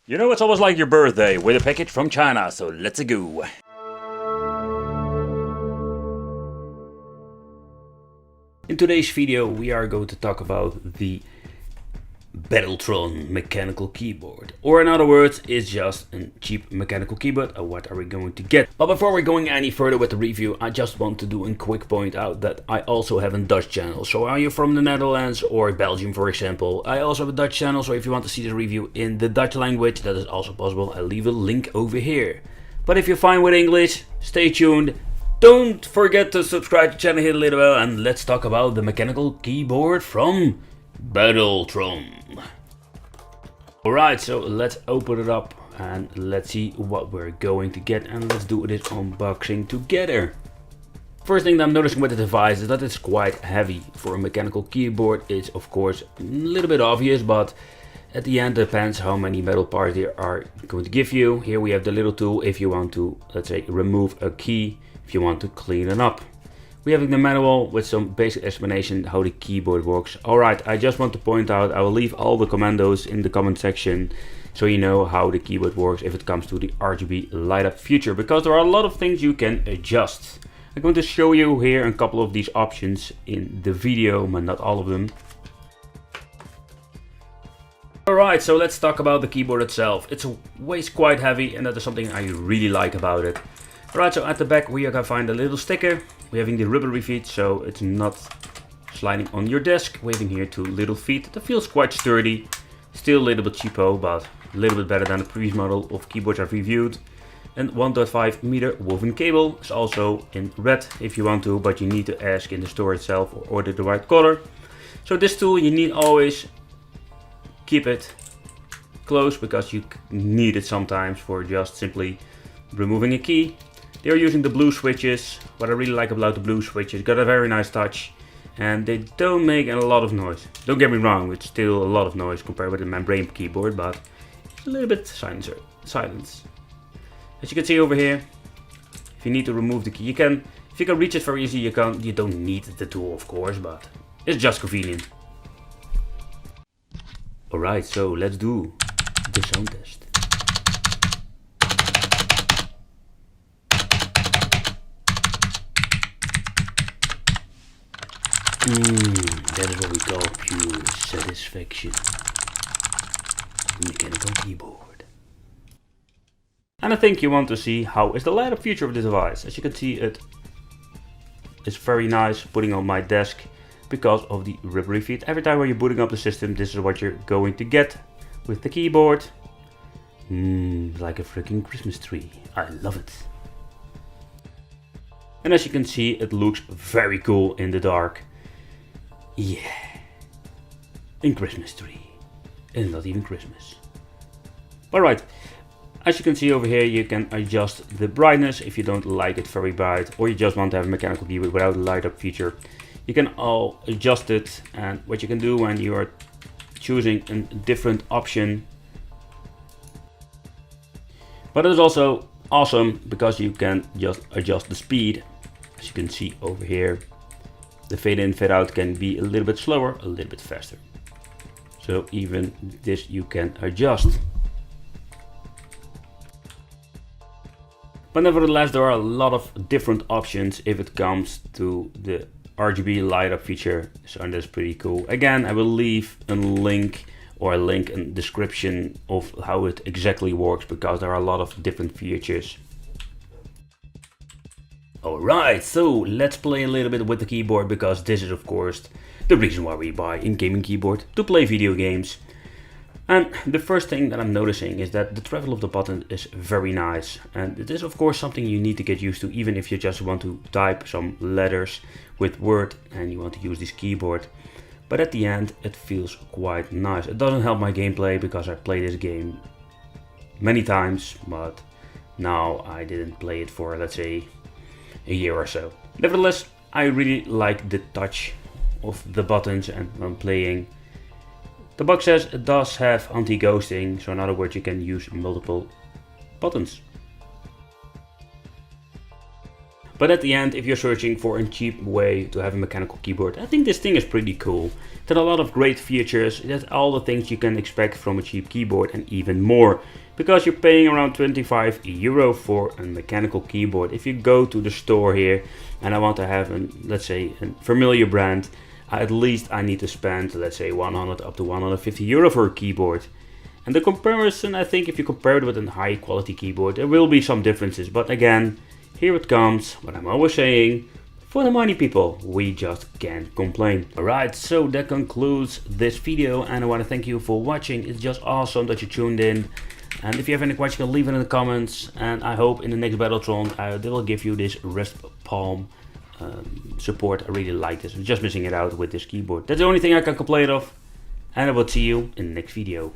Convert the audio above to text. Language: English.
You know, it's almost like your birthday with a package from China, so let's go. In today's video we are going to talk about the Battletron mechanical keyboard, or in other words, it's just a cheap mechanical keyboard. What are we going to get? But before we're going any further with the review, I just want to do a quick point out that I also have a Dutch channel. So are you from the Netherlands or Belgium, for example? I also have a Dutch channel, so if you want to see the review in the Dutch language, that is also possible. I'll leave a link over here. But if you're fine with English, stay tuned. Don't forget to subscribe to the channel, hit the little bell, and let's talk about the mechanical keyboard from Battletron. Alright, so let's open it up and let's see what we're going to get, and let's do this unboxing together. First thing that I'm noticing with the device is that it's quite heavy for a mechanical keyboard. It's of course a little bit obvious, but at the end depends how many metal parts they are going to give you. Here we have the little tool if you want to, let's say, remove a key, if you want to clean it up. We have the manual with some basic explanation how the keyboard works. Alright, I just want to point out, I will leave all the commandos in the comment section so you know how the keyboard works if it comes to the RGB light up feature, because there are a lot of things you can adjust. I'm going to show you here a couple of these options in the video, but not all of them. Alright, so let's talk about the keyboard itself. It weighs quite heavy, and that is something I really like about it. Alright, so at the back we are going to find a little sticker. We're having the rubbery feet, so it's not sliding on your desk. We're having here two little feet. That feels quite sturdy. Still a little bit cheapo, but a little bit better than the previous model of keyboards I've reviewed. And 1.5 meter woven cable is also in red if you want to, but you need to ask in the store itself or order the right color. So this tool you need always keep it close, because you need it sometimes for just simply removing a key. They are using the blue switches. What I really like about the blue switches, got a very nice touch, and they don't make a lot of noise. Don't get me wrong, it's still a lot of noise compared with the membrane keyboard, but it's a little bit silence. As you can see over here, if you need to remove the key, you can. If you can reach it very easy, you don't need the tool, of course, but it's just convenient. Alright, so let's do the sound test. That is what we call pure satisfaction. Mechanical keyboard. And I think you want to see how is the light up feature of the device. As you can see, it is very nice putting on my desk because of the rubbery feet. Every time when you're booting up the system, this is what you're going to get with the keyboard. Like a freaking Christmas tree. I love it. And as you can see, it looks very cool in the dark. Yeah, in Christmas tree, and not even Christmas. Alright, as you can see over here, you can adjust the brightness if you don't like it very bright, or you just want to have a mechanical keyboard without a light up feature. You can all adjust it, and what you can do when you are choosing a different option. But it is also awesome because you can just adjust the speed. As you can see over here, the fade in, fade out can be a little bit slower, a little bit faster. So even this you can adjust. But nevertheless, there are a lot of different options if it comes to the RGB light up feature. So that's pretty cool. Again, I will leave a link in the description of how it exactly works, because there are a lot of different features. Alright, so let's play a little bit with the keyboard, because this is of course the reason why we buy a gaming keyboard, to play video games. And the first thing that I'm noticing is that the travel of the button is very nice, and it is of course something you need to get used to, even if you just want to type some letters with Word and you want to use this keyboard. But at the end it feels quite nice. It doesn't help my gameplay because I played this game many times, but now I didn't play it for, let's say, a year or so. Nevertheless, I really like the touch of the buttons and when playing. The box says it does have anti-ghosting, so in other words you can use multiple buttons. But at the end, if you're searching for a cheap way to have a mechanical keyboard, I think this thing is pretty cool. It has a lot of great features, it has all the things you can expect from a cheap keyboard and even more. Because you're paying around 25 euro for a mechanical keyboard. If you go to the store here and I want to have let's say a familiar brand, at least I need to spend, let's say 100 up to 150 euro for a keyboard. And the comparison, I think if you compare it with a high quality keyboard, there will be some differences. But again, here it comes, what I'm always saying, for the money people, we just can't complain. Alright, so that concludes this video and I want to thank you for watching. It's just awesome that you tuned in. And if you have any questions, leave it in the comments. And I hope in the next Battletron, they will give you this wrist palm support. I really like this. I'm just missing it out with this keyboard. That's the only thing I can complain of. And I will see you in the next video.